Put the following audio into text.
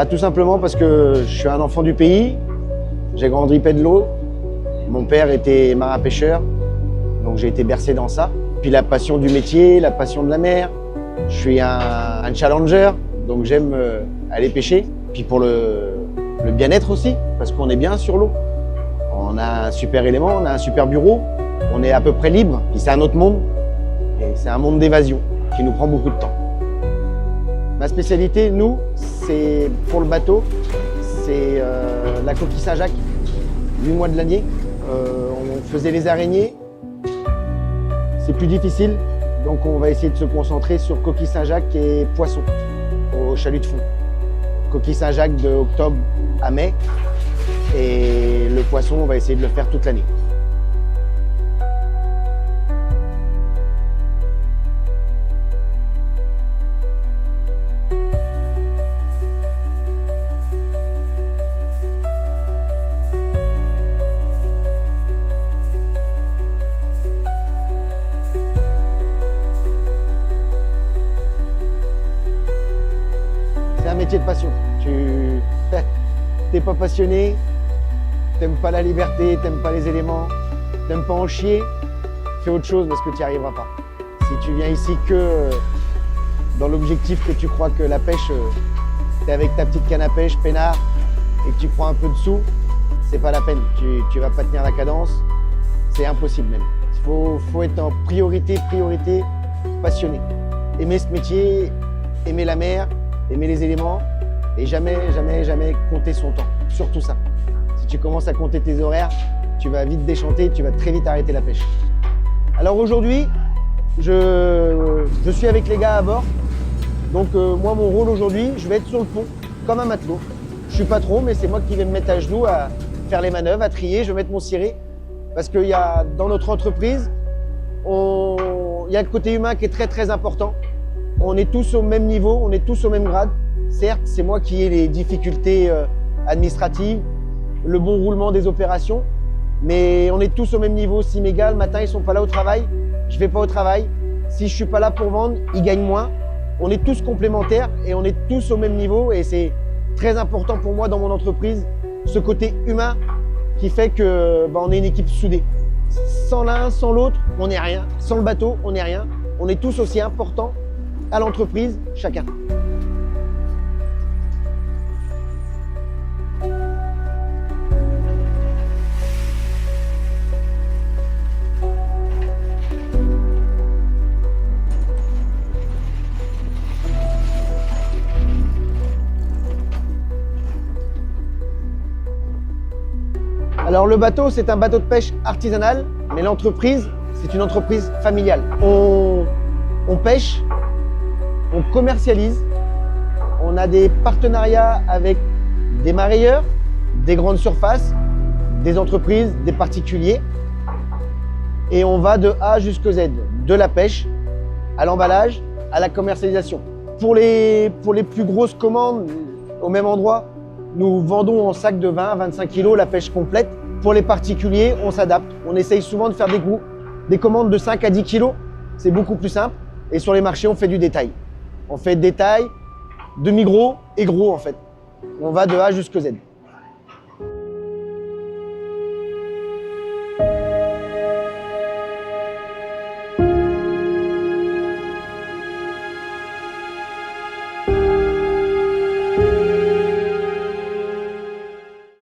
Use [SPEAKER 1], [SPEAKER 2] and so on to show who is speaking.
[SPEAKER 1] Tout simplement parce que je suis un enfant du pays, j'ai grandi près de l'eau. Mon père était marin-pêcheur, donc j'ai été bercé dans ça. Puis la passion du métier, la passion de la mer. Je suis un challenger, donc j'aime aller pêcher. Puis pour le bien-être aussi, parce qu'on est bien sur l'eau. On a un super élément, on a un super bureau, on est à peu près libre. Puis c'est un autre monde, et c'est un monde d'évasion qui nous prend beaucoup de temps. Ma spécialité, nous, c'est pour le bateau, c'est la coquille Saint-Jacques, 8 mois de l'année. On faisait les araignées, c'est plus difficile, donc on va essayer de se concentrer sur coquille Saint-Jacques et poissons au chalut de fond. Coquille Saint-Jacques de octobre à mai, et le poisson, on va essayer de le faire toute l'année. C'est un métier de passion. Tu n'es pas passionné, t'aimes pas la liberté, t'aimes pas les éléments, t'aimes pas en chier, fais autre chose parce que tu n'y arriveras pas. Si tu viens ici que dans l'objectif que tu crois que la pêche, t'es avec ta petite canne à pêche, peinard, et que tu prends un peu de sous, c'est pas la peine. Tu vas pas tenir la cadence, c'est impossible même. Il faut être en priorité passionné. Aimer ce métier, aimer la mer, aimer les éléments et jamais compter son temps. Surtout ça. Si tu commences à compter tes horaires, tu vas vite déchanter, tu vas très vite arrêter la pêche. Alors aujourd'hui, je suis avec les gars à bord. Donc moi, mon rôle aujourd'hui, je vais être sur le pont, comme un matelot. Je suis patron, mais c'est moi qui vais me mettre à genoux à faire les manœuvres, à trier, je vais mettre mon ciré. Parce qu'il y a, dans notre entreprise, il y a le côté humain qui est très important. On est tous au même niveau, on est tous au même grade. Certes, c'est moi qui ai les difficultés administratives, le bon roulement des opérations, mais on est tous au même niveau. Si mes gars, le matin, ils sont pas là au travail, je vais pas au travail. Si je suis pas là pour vendre, ils gagnent moins. On est tous complémentaires et on est tous au même niveau et c'est très important pour moi dans mon entreprise, ce côté humain qui fait que on est une équipe soudée. Sans l'un, sans l'autre, on n'est rien. Sans le bateau, on n'est rien. On est tous aussi importants à l'entreprise, chacun. Alors le bateau, c'est un bateau de pêche artisanal, mais l'entreprise, c'est une entreprise familiale. On pêche, on commercialise, on a des partenariats avec des marailleurs, des grandes surfaces, des entreprises, des particuliers. Et on va de A jusqu'à Z, de la pêche à l'emballage, à la commercialisation. Pour les plus grosses commandes, au même endroit, nous vendons en sac de 20 à 25 kg la pêche complète. Pour les particuliers, on s'adapte. On essaye souvent de faire des commandes de 5 à 10 kg. C'est beaucoup plus simple. Et sur les marchés, on fait du détail. On fait détail, demi-gros et gros en fait. On va de A jusqu'à Z.